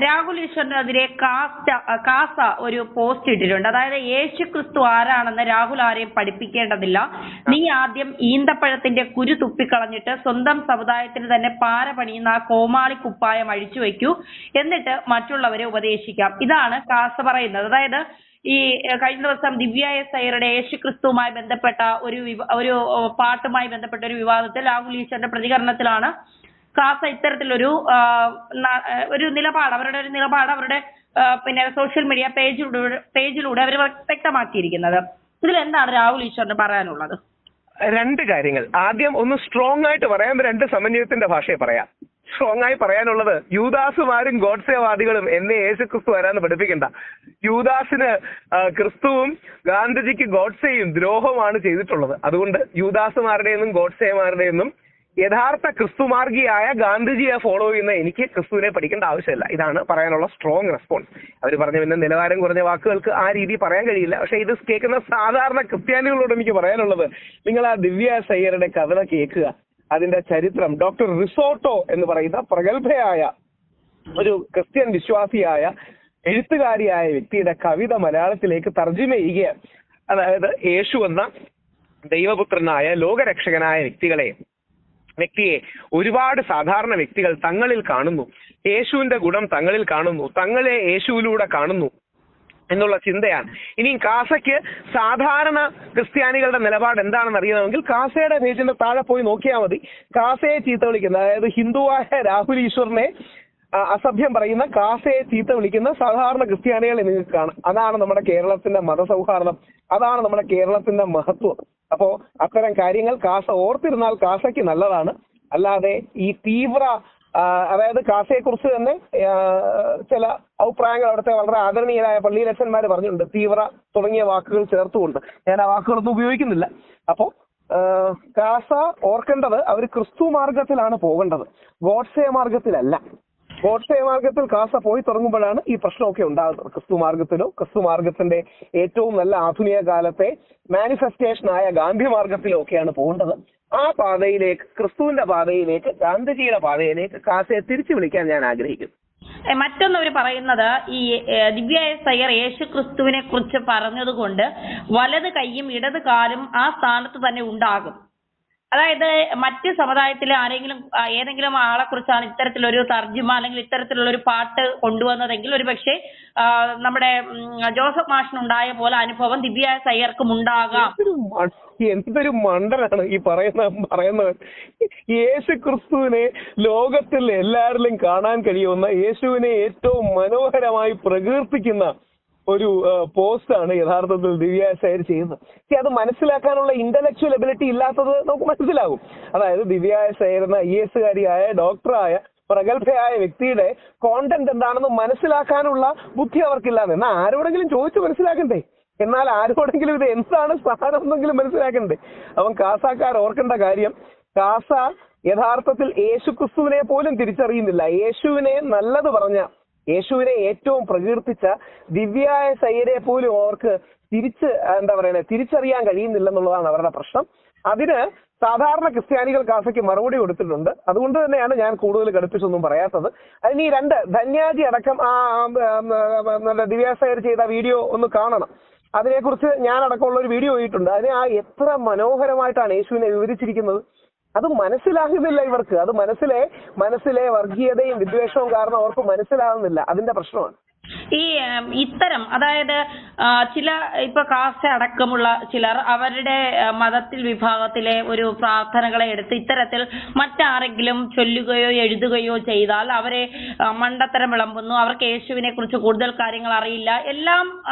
രാഹുൽ ഈശ്വറിനെതിരെ കാസ ഒരു പോസ്റ്റ് ഇട്ടിട്ടുണ്ട്. അതായത് യേശു ക്രിസ്തു ആരാണെന്ന് രാഹുൽ ആരെയും പഠിപ്പിക്കേണ്ടതില്ല. നീ ആദ്യം ഈന്തപ്പഴത്തിന്റെ കുരു തുപ്പിക്കളഞ്ഞിട്ട് സ്വന്തം സമുദായത്തിന് തന്നെ പാര പണിയുന്ന ആ കോമാളി കുപ്പായം അഴിച്ചു വയ്ക്കൂ, എന്നിട്ട് മറ്റുള്ളവരെ ഉപദേശിക്കാം. ഇതാണ് കാസ പറയുന്നത്. അതായത് ഈ കഴിഞ്ഞ ദിവസം ദിവ്യ എസ് അയ്യരുടെ യേശു ക്രിസ്തുവുമായി ബന്ധപ്പെട്ട ഒരു പാട്ടുമായി ബന്ധപ്പെട്ട ഒരു വിവാദത്തിൽ രാഹുൽ ഈശ്വറിന്റെ പ്രതികരണത്തിലാണ് കാസ ഇത്തരത്തിലൊരു നിലപാട് അവരുടെ പിന്നെ സോഷ്യൽ മീഡിയ പേജിലൂടെ അവർ വ്യക്തമാക്കിയിരിക്കുന്നത്. ഇതിൽ എന്താണ് രാഹുൽ ഈശ്വറിന് പറയാനുള്ളത്? രണ്ട് കാര്യങ്ങൾ. ആദ്യം ഒന്ന് സ്ട്രോങ് ആയിട്ട് പറയാം, രണ്ട് സമന്വയത്തിന്റെ ഭാഷയെ പറയാം. സ്ട്രോങ് ആയി പറയാനുള്ളത്, യൂദാസുമാരും ഗോഡ്സേവാദികളും എന്നെ യേശു ക്രിസ്തു വരാന്ന് പഠിപ്പിക്കണ്ട. യൂദാസിന് ക്രിസ്തുവും ഗാന്ധിജിക്ക് ഗോഡ്സെയും ദ്രോഹമാണ് ചെയ്തിട്ടുള്ളത്. അതുകൊണ്ട് യൂദാസുമാരുടെയൊന്നും ഗോഡ്സേമാരുടെയൊന്നും യഥാർത്ഥ ക്രിസ്തുമാർഗിയായ ഗാന്ധിജിയെ ഫോളോ ചെയ്യുന്ന എനിക്ക് ക്രിസ്തുവിനെ പഠിക്കേണ്ട ആവശ്യമില്ല. ഇതാണ് പറയാനുള്ള സ്ട്രോങ് റെസ്പോൺസ്. അവർ പറഞ്ഞ പിന്നെ നിലവാരം കുറഞ്ഞ വാക്കുകൾക്ക് ആ രീതി പറയാൻ കഴിയില്ല. പക്ഷെ ഇത് കേൾക്കുന്ന സാധാരണ ക്രിസ്ത്യാനികളോട് എനിക്ക് പറയാനുള്ളത്, നിങ്ങൾ ആ ദിവ്യ എസ് അയ്യരുടെ കഥ കേൾക്കുക. അതിന്റെ ചരിത്രം, ഡോക്ടർ റിസോട്ടോ എന്ന് പറയുന്ന പ്രഗത്ഭയായ ഒരു ക്രിസ്ത്യൻ വിശ്വാസിയായ എഴുത്തുകാരിയായ വ്യക്തിയുടെ കവിത മലയാളത്തിലേക്ക് തർജ്ജിമ ചെയ്യുക. അതായത് യേശു എന്ന ദൈവപുത്രനായ ലോകരക്ഷകനായ വ്യക്തിയെ ഒരുപാട് സാധാരണ വ്യക്തികൾ തങ്ങളിൽ കാണുന്നു, യേശുവിന്റെ ഗുണം തങ്ങളിൽ കാണുന്നു, തങ്ങളെ യേശുവിലൂടെ കാണുന്നു എന്നുള്ള ചിന്തയാണ്. ഇനിയും കാസയ്ക്ക് സാധാരണ ക്രിസ്ത്യാനികളുടെ നിലപാട് എന്താണെന്ന് അറിയണമെങ്കിൽ കാസയുടെ പേജിന്റെ താഴെ പോയി നോക്കിയാൽ മതി. കാസയെ ചീത്ത വിളിക്കുന്ന, അതായത് ഹിന്ദുവായ രാഹുൽ ഈശ്വറിനെ അസഭ്യം പറയുന്ന കാസയെ ചീത്ത വിളിക്കുന്ന സാധാരണ ക്രിസ്ത്യാനികളെ നിങ്ങൾക്ക് കാണാം. അതാണ് നമ്മുടെ കേരളത്തിന്റെ മതസൗഹാർദ്ദം, അതാണ് നമ്മുടെ കേരളത്തിന്റെ മഹത്വം. അപ്പോ അത്തരം കാര്യങ്ങൾ കാസ ഓർത്തിരുന്നാൽ കാസയ്ക്ക് നല്ലതാണ്. അല്ലാതെ ഈ തീവ്ര അതായത് കാസയെ കുറിച്ച് തന്നെ ചില അഭിപ്രായങ്ങൾ അവിടുത്തെ വളരെ ആദരണീയരായ പള്ളിയിലച്ഛന്മാർ പറഞ്ഞിട്ടുണ്ട്, തീവ്ര തുടങ്ങിയ വാക്കുകൾ ചേർത്തുകൊണ്ട്. ഞാൻ ആ വാക്കുകളൊന്നും ഉപയോഗിക്കുന്നില്ല. അപ്പോ കാസ ഓർക്കേണ്ടത് അവർ ക്രിസ്തു മാർഗത്തിലാണ് പോകേണ്ടത്, ഗോഡ്സേ മാർഗത്തിലല്ല. ഗോഡ്സേ മാർഗത്തിൽ കാസ പോയി തുടങ്ങുമ്പോഴാണ് ഈ പ്രശ്നമൊക്കെ ഉണ്ടാകുന്നത്. ക്രിസ്തു മാർഗത്തിലോ ക്രിസ്തു മാർഗത്തിന്റെ ഏറ്റവും നല്ല ആധുനിക കാലത്തെ മാനിഫെസ്റ്റേഷനായ ഗാന്ധി മാർഗത്തിലോ ഒക്കെയാണ് പോകേണ്ടത്. ആ പാതയിലേക്ക്, ക്രിസ്തുവിന്റെ പാതയിലേക്ക്, ഗാന്ധിജിയുടെ പാതയിലേക്ക് കാസയെ തിരിച്ചു വിളിക്കാൻ ഞാൻ ആഗ്രഹിക്കുന്നു. മറ്റൊന്നവർ പറയുന്നത്, ഈ ദിവ്യ എസ് അയ്യർ യേശു ക്രിസ്തുവിനെ കുറിച്ച് പറഞ്ഞത് കൊണ്ട് വലത് കൈയും ഇടത് കാലും ആ സ്ഥാനത്ത് തന്നെ ഉണ്ടാകും. അതായത് മറ്റ് സമുദായത്തിലെ ഏതെങ്കിലും ആളെ കുറിച്ചാണ് ഇത്തരത്തിലൊരു തർജ്ജിമ അല്ലെങ്കിൽ ഇത്തരത്തിലുള്ള ഒരു പാട്ട് കൊണ്ടുവന്നതെങ്കിൽ ഒരു പക്ഷേ നമ്മുടെ ജോസഫ് മാഷിനുണ്ടായ പോലെ അനുഭവം ദിവ്യ എസ് അയ്യർക്കും ഉണ്ടാകാം. എന്തൊരു മണ്ടനാണ് ഈ പറയുന്നവൻ. യേശു ക്രിസ്തുവിനെ ലോകത്തിൽ എല്ലാവരിലും കാണാൻ കഴിയുന്ന, യേശുവിനെ ഏറ്റവും മനോഹരമായി പ്രകീർത്തിക്കുന്ന ഒരു പോസ്റ്റാണ് യഥാർത്ഥത്തിൽ ദിവ്യ എസ് അയ്യർ ചെയ്യുന്നത്. അത് മനസ്സിലാക്കാനുള്ള ഇന്റലക്ച്വൽ എബിലിറ്റി ഇല്ലാത്തത് നമുക്ക് മനസ്സിലാകും. അതായത് ദിവ്യ എസ് അയ്യർ എന്ന IAS ഡോക്ടറായ പ്രഗത്ഭയായ വ്യക്തിയുടെ കോണ്ടന്റ് എന്താണെന്ന് മനസ്സിലാക്കാനുള്ള ബുദ്ധി അവർക്കില്ലാന്ന്. എന്നാൽ ആരോടെങ്കിലും ചോദിച്ചു മനസ്സിലാക്കണ്ടേ? എന്നാൽ ആരോടെങ്കിലും ഇത് എന്താണ് സ്ഥാനം എന്നെങ്കിലും മനസ്സിലാക്കണ്ടേ? അവൻ കാസാക്കാർ ഓർക്കേണ്ട കാര്യം, കാസ യഥാർത്ഥത്തിൽ യേശു ക്രിസ്തുവിനെ പോലും തിരിച്ചറിയുന്നില്ല. യേശുവിനെ നല്ലത് പറഞ്ഞ, യേശുവിനെ ഏറ്റവും പ്രകീർത്തിച്ച ദിവ്യ എസ് അയ്യരെ പോലും അവർക്ക് തിരിച്ചറിയാൻ കഴിയുന്നില്ലെന്നുള്ളതാണ് അവരുടെ പ്രശ്നം. അതിന് സാധാരണ ക്രിസ്ത്യാനികൾ കാസയ്ക്ക് മറുപടി കൊടുത്തിട്ടുണ്ട്. അതുകൊണ്ട് തന്നെയാണ് ഞാൻ കൂടുതൽ ഘടിപ്പിച്ചൊന്നും പറയാത്തത്. അതിന് ഈ രണ്ട് ധന്യാജി അടക്കം ദിവ്യ എസ് അയ്യർ ചെയ്ത വീഡിയോ ഒന്ന് കാണണം. അതിനെക്കുറിച്ച് ഞാൻ അടക്കമുള്ള ഒരു വീഡിയോ ഇട്ടിട്ടുണ്ട്. അതിനെ എത്ര മനോഹരമായിട്ടാണ് യേശുവിനെ വിവരിച്ചിരിക്കുന്നത്. അത് മനസ്സിലാകുന്നില്ല ഇവർക്ക്. അത് മനസ്സിലെ വർഗീയതയും വിദ്വേഷവും കാരണം അവർക്ക് മനസ്സിലാകുന്നില്ല. അതിന്റെ പ്രശ്നമാണ്. ഇത്തരം അതായത് ഇപ്പൊ കാസ അടക്കമുള്ള ചിലർ അവരുടെ മതത്തിൽ വിഭാഗത്തിലെ ഒരു പ്രാർത്ഥനകളെ എടുത്ത് ഇത്തരത്തിൽ മറ്റാരെങ്കിലും ചൊല്ലുകയോ എഴുതുകയോ ചെയ്താൽ അവരെ മണ്ടത്തരം വിളമ്പുന്നു. അവർക്ക് യേശുവിനെ കുറിച്ച് കൂടുതൽ കാര്യങ്ങൾ അറിയില്ല, എല്ലാം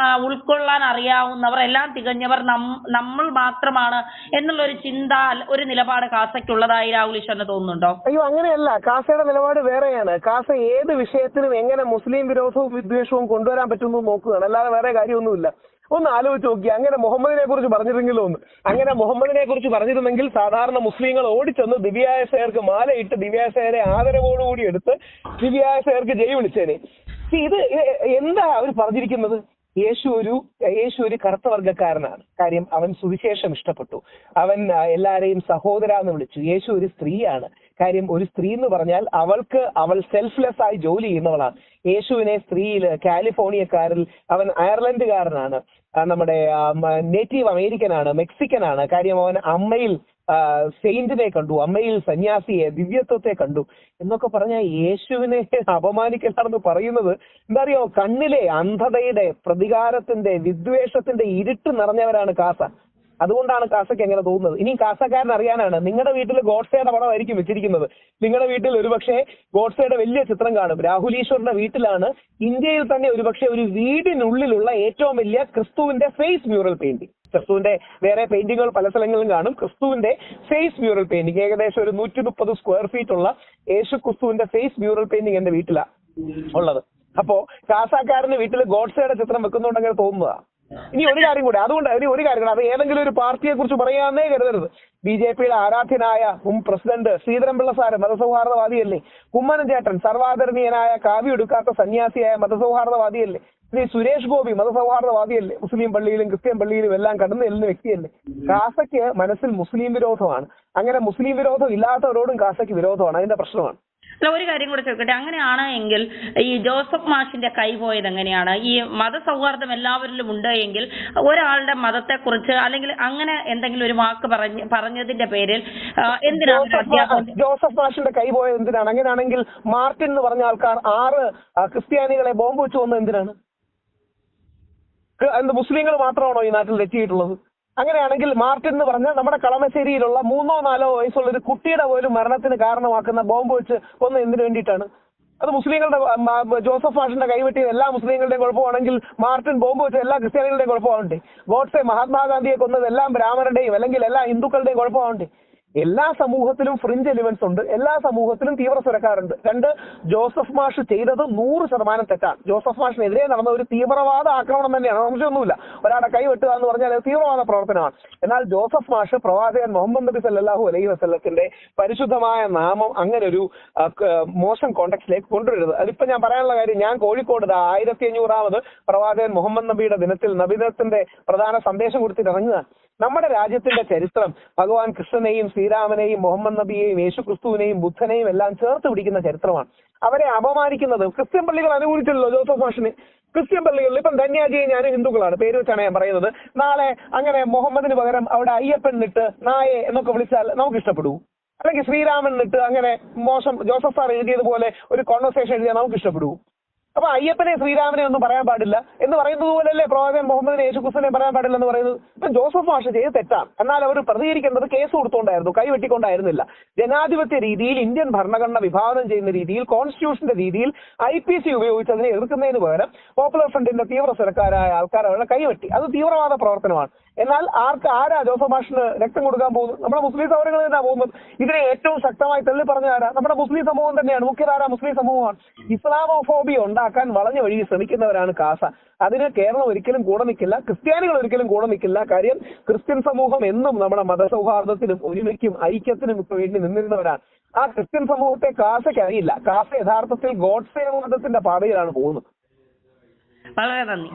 ഉൾക്കൊള്ളാൻ അറിയാവുന്നവർ, എല്ലാം തികഞ്ഞവർ നമ്മൾ മാത്രമാണ് എന്നുള്ളൊരു ചിന്ത, ഒരു നിലപാട് കാസയ്ക്കുള്ളതായി രാഹുൽ ഈശ്വറിന് തോന്നുന്നുണ്ടോ? അയ്യോ, അങ്ങനെയല്ല. കാസയുടെ നിലപാട് വേറെയാണ്. കാസ ഏത് വിഷയത്തിനും എങ്ങനെ മുസ്ലിം വിരോധവും വിദ്വേഷവും കൊണ്ടുവരാൻ പറ്റുന്നു നോക്കുകയാണ്, അല്ലാതെ വേറെ കാര്യമൊന്നുമില്ല. ഒന്ന് ആലോചിച്ച് നോക്കി. അങ്ങനെ മുഹമ്മദിനെ കുറിച്ച് പറഞ്ഞിരുന്നെങ്കിലോ അങ്ങനെ മുഹമ്മദിനെ കുറിച്ച് പറഞ്ഞിരുന്നെങ്കിൽ സാധാരണ മുസ്ലിങ്ങൾ ഓടിച്ചെന്ന് ദിവ്യ എസ് അയ്യർക്ക് മാലയിട്ട് ദിവ്യ എസ് അയ്യരെ ആദരവോടുകൂടി എടുത്ത് ദിവ്യ എസ് അയ്യർക്ക് ജയ് വിളിച്ചേനെ. ഇത് എന്താ അവർ പറഞ്ഞിരിക്കുന്നത്? യേശു ഒരു കറുത്ത വർഗ്ഗക്കാരനാണ്. കാര്യം അവൻ സുവിശേഷം ഇഷ്ടപ്പെട്ടു, അവൻ എല്ലാരെയും സഹോദര എന്ന് വിളിച്ചു. യേശു ഒരു സ്ത്രീയാണ്. കാര്യം ഒരു സ്ത്രീ എന്ന് പറഞ്ഞാൽ അവൾ സെൽഫ്ലെസ് ആയി ജോലി ചെയ്യുന്നവളാണ്. യേശുവിനെ സ്ത്രീയില് കാലിഫോർണിയക്കാരിൽ അവൻ അയർലൻഡുകാരനാണ്, നമ്മുടെ നേറ്റീവ് അമേരിക്കനാണ്, മെക്സിക്കനാണ്. കാര്യം അവൻ അമ്മയിൽ സെയിന്റിനെ കണ്ടു, അമ്മയിൽ സന്യാസിയെ, ദിവ്യത്വത്തെ കണ്ടു എന്നൊക്കെ പറഞ്ഞാൽ യേശുവിനെ അപമാനിക്കലാണെന്ന് പറയുന്നത് എന്താ അറിയോ? കണ്ണിലെ അന്ധതയുടെ, പ്രതികാരത്തിന്റെ, വിദ്വേഷത്തിന്റെ ഇരുട്ട് നിറഞ്ഞവരാണ് കാസ. അതുകൊണ്ടാണ് കാസയ്ക്ക് എങ്ങനെ തോന്നുന്നത്. ഇനി കാസക്കാരൻ അറിയാനാണ്, നിങ്ങളുടെ വീട്ടിൽ ഗോഡ്സയുടെ പടമായിരിക്കും വെച്ചിരിക്കുന്നത്. നിങ്ങളുടെ വീട്ടിൽ ഒരുപക്ഷെ ഗോഡ്സയുടെ വലിയ ചിത്രം കാണും. രാഹുൽ ഈശ്വറിന്റെ വീട്ടിലാണ് ഇന്ത്യയിൽ തന്നെ ഒരുപക്ഷെ ഒരു വീടിനുള്ളിലുള്ള ഏറ്റവും വലിയ ക്രിസ്തുവിന്റെ ഫേസ് മ്യൂറൽ പെയിന്റിംഗ്. ക്രിസ്തുവിന്റെ വേറെ പെയിന്റിങ്ങുകൾ പല സ്ഥലങ്ങളിലും കാണും. ക്രിസ്തുവിന്റെ ഫേസ് മ്യൂറൽ പെയിന്റിംഗ് ഏകദേശം ഒരു 130 സ്ക്വയർ ഫീറ്റ് ഉള്ള യേശു ക്രിസ്തുവിന്റെ ഫേസ് മ്യൂറൽ പെയിന്റിംഗ് എന്റെ വീട്ടിലാണ് ഉള്ളത്. അപ്പോ കാസാക്കാരന്റെ വീട്ടിൽ ഗോഡ്സയുടെ ചിത്രം വെക്കുന്നുണ്ടെങ്കിൽ തോന്നുന്നതാ. ഇനി ഒരു കാര്യം കൂടെ, അത് ഏതെങ്കിലും ഒരു പാർട്ടിയെ കുറിച്ച് പറയാന്നേ കരുതരുത്. BJPയുടെ ആരാധ്യനായ മുൻ പ്രസിഡന്റ് ശ്രീധരൻപിള്ള സാറ് മതസൗഹാർദ്ദവാദിയല്ലേ? കുമ്മനം ചേട്ടൻ സർവാദരണീയനായ കാവ്യ എടുക്കാത്ത സന്യാസിയായ മതസൗഹാർദ്ദവാദിയല്ലേ? ശ്രീ സുരേഷ് ഗോപി മതസൗഹാർദ്ദവാദിയല്ലേ? മുസ്ലിം പള്ളിയിലും ക്രിസ്ത്യൻ പള്ളിയിലും എല്ലാം കടന്നു ചെല്ലുന്ന വ്യക്തിയല്ലേ? കാസയ്ക്ക് മനസ്സിൽ മുസ്ലിം വിരോധമാണ്. അങ്ങനെ മുസ്ലിം വിരോധം ഇല്ലാത്തവരോടും കാസയ്ക്ക് വിരോധമാണ്. അതിന്റെ പ്രശ്നമാണ്. അല്ല, ഒരു കാര്യം കൂടെ ചോദിക്കട്ടെ, അങ്ങനെയാണ് എങ്കിൽ ഈ ജോസഫ് മാഷിന്റെ കൈ പോയത് എങ്ങനെയാണ്? ഈ മതസൗഹാർദ്ദം എല്ലാവരിലും ഉണ്ട് എങ്കിൽ ഒരാളുടെ മതത്തെ കുറിച്ച് അല്ലെങ്കിൽ അങ്ങനെ എന്തെങ്കിലും ഒരു വാക്ക് പറഞ്ഞതിന്റെ പേരിൽ എന്തിനാണ് ജോസഫ് മാഷിന്റെ കൈ പോയത്? എന്തിനാണ്? അങ്ങനെയാണെങ്കിൽ മാർട്ടിൻ എന്ന് പറഞ്ഞ ആൾക്കാർ 6 ക്രിസ്ത്യാനികളെ ബോംബ് വെച്ച് വന്നത് എന്തിനാണ്? മുസ്ലിങ്ങൾ മാത്രമാണോ ഈ നാട്ടിൽ തെറ്റിയിട്ടുള്ളത്? അങ്ങനെയാണെങ്കിൽ മാർട്ടിൻ എന്ന് പറഞ്ഞാൽ നമ്മുടെ കളമശ്ശേരിയിലുള്ള 3ഓ 4ഓ വയസ്സുള്ള ഒരു കുട്ടിയുടെ പോലും മരണത്തിന് കാരണമാക്കുന്ന ബോംബ് വെച്ച് ഒന്ന് എന്തിനു വേണ്ടിയിട്ടാണ്? അത് മുസ്ലിങ്ങളുടെ ജോസഫ് മാഷിന്റെ കൈവെട്ടിയത് എല്ലാ മുസ്ലിങ്ങളുടെയും കുഴപ്പമാണെങ്കിൽ മാർട്ടിൻ ബോംബ് വെച്ച എല്ലാ ക്രിസ്ത്യാനികളുടെയും കുഴപ്പമാവണ്ടേ? ഗോഡ്സെ മഹാത്മാഗാന്ധിയെ കൊന്നത് എല്ലാം ബ്രാഹ്മണരുടെയും അല്ലെങ്കിൽ എല്ലാ ഹിന്ദുക്കളുടെയും കുഴപ്പമാവണ്ടേ? എല്ലാ സമൂഹത്തിലും ഫ്രിഞ്ച് എലിമെന്റ്സ് ഉണ്ട്, എല്ലാ സമൂഹത്തിലും തീവ്ര സ്വരക്കാരുണ്ട്. 2, ജോസഫ് മാഷ് ചെയ്തത് 100% തെറ്റാണ്. ജോസഫ് മാഷിനെതിരെ നടന്ന ഒരു തീവ്രവാദ ആക്രമണം തന്നെയാണ്, സംശയമൊന്നുമില്ല. ഒരാളെ കൈവെട്ടുക എന്ന് പറഞ്ഞാൽ അത് തീവ്രവാദ പ്രവർത്തനമാണ്. എന്നാൽ ജോസഫ് മാഷ് പ്രവാചകൻ മുഹമ്മദ് നബി സല്ലല്ലാഹു അലൈഹി വസല്ലത്തിന്റെ പരിശുദ്ധമായ നാമം അങ്ങനെ ഒരു മോശം കോണ്ടക്സ്റ്റിലേക്ക് കൊണ്ടുവരരുത്. അതിപ്പോ ഞാൻ പറയാനുള്ള കാര്യം, ഞാൻ കോഴിക്കോട് 1500ാമത് പ്രവാചകൻ മുഹമ്മദ് നബിയുടെ ദിനത്തിൽ നബിദിനത്തിന്റെ പ്രധാന സന്ദേശം കൊടുത്തിട്ട് ഇറങ്ങുക. നമ്മുടെ രാജ്യത്തിന്റെ ചരിത്രം ഭഗവാൻ കൃഷ്ണനെയും ശ്രീരാമനെയും മുഹമ്മദ് നബിയെയും യേശു ക്രിസ്തുവിനെയും ബുദ്ധനെയും എല്ലാം ചേർത്ത് പിടിക്കുന്ന ചരിത്രമാണ്. അവരെ അപമാനിക്കുന്നത് ക്രിസ്ത്യൻ പള്ളികൾ അനുകൂലിച്ചല്ലോ ജോസഫ് മാഷിന്. ക്രിസ്ത്യൻ പള്ളികളിൽ ഇപ്പം ധന്യാജിയെ ഞാൻ ഹിന്ദുക്കളാണ്, പേര് വെച്ചാണ് ഞാൻ പറയുന്നത്. നാളെ അങ്ങനെ മുഹമ്മദിന് പകരം അവിടെ അയ്യപ്പൻ നിട്ട് നായെ എന്നൊക്കെ വിളിച്ചാൽ നമുക്ക് ഇഷ്ടപ്പെടൂ? അല്ലെങ്കിൽ ശ്രീരാമൻ നിട്ട് അങ്ങനെ മോശം ജോസഫ് സാർ എഴുതിയതുപോലെ ഒരു കോൺവെർസേഷൻ എഴുതിയാൽ നമുക്ക് ഇഷ്ടപ്പെടൂ? അപ്പൊ അയ്യപ്പനെ ശ്രീരാമനെ ഒന്നും പറയാൻ പാടില്ല എന്ന് പറയുന്നത് പോലല്ലേ പ്രവാചകൻ മുഹമ്മദിനെ യേശുക്രിസ്തുവിനെ പറയാൻ പാടില്ല എന്ന് പറയുന്നത്? ഇപ്പൊ ജോസഫ് മാഷ് ചെയ്ത് തെറ്റാണ്. എന്നാൽ അവർ പ്രതികരിക്കേണ്ടത് കേസ് കൊടുത്തുകൊണ്ടായിരുന്നു, കൈവെട്ടിക്കൊണ്ടായിരുന്നില്ല. ജനാധിപത്യ രീതിയിൽ ഇന്ത്യൻ ഭരണഘടന വിഭാവനം ചെയ്യുന്ന രീതിയിൽ, കോൺസ്റ്റിറ്റ്യൂഷന്റെ രീതിയിൽ IPC ഉപയോഗിച്ച് അതിനെ എതിർക്കുന്നതിന് പകരം പോപ്പുലർ ഫ്രണ്ടിന്റെ തീവ്ര സ്വരക്കാരായ ആൾക്കാർ അവരുടെ കൈവെട്ടി. അത് തീവ്രവാദ പ്രവർത്തനമാണ്. എന്നാൽ ആരാ ജോസഫ് മാഷിന് രക്തം കൊടുക്കാൻ പോകുന്നത്? നമ്മുടെ മുസ്ലിം സൗകര്യങ്ങൾ തന്നെയാണ് പോകുന്നത്. ഇതിനെ ഏറ്റവും ശക്തമായി തള്ളി പറഞ്ഞ ആരാ? നമ്മുടെ മുസ്ലിം സമൂഹം തന്നെയാണ്. മുഖ്യധാര മുസ്ലിം സമൂഹമാണ്. ഇസ്ലാമോഫോബിയ ഉണ്ടാക്കാൻ വളഞ്ഞ വഴി ശ്രമിക്കുന്നവരാണ് കാസ. അതിന് കേരളം ഒരിക്കലും കൂടെ നിൽക്കില്ല, ക്രിസ്ത്യാനികൾ ഒരിക്കലും കൂടെ നിൽക്കില്ല. കാര്യം ക്രിസ്ത്യൻ സമൂഹം എന്നും നമ്മുടെ മതസൗഹാർദ്ദത്തിനും ഒരുമയ്ക്കും ഐക്യത്തിനും ഒക്കെ വേണ്ടി നിന്നിരുന്നവരാണ്. ആ ക്രിസ്ത്യൻ സമൂഹത്തെ കാസയ്ക്ക് അറിയില്ല. കാസ യഥാർത്ഥത്തിൽ ഗോഡ്സെ മതത്തിന്റെ പാതയിലാണ് പോകുന്നത്. വളരെ നന്ദി.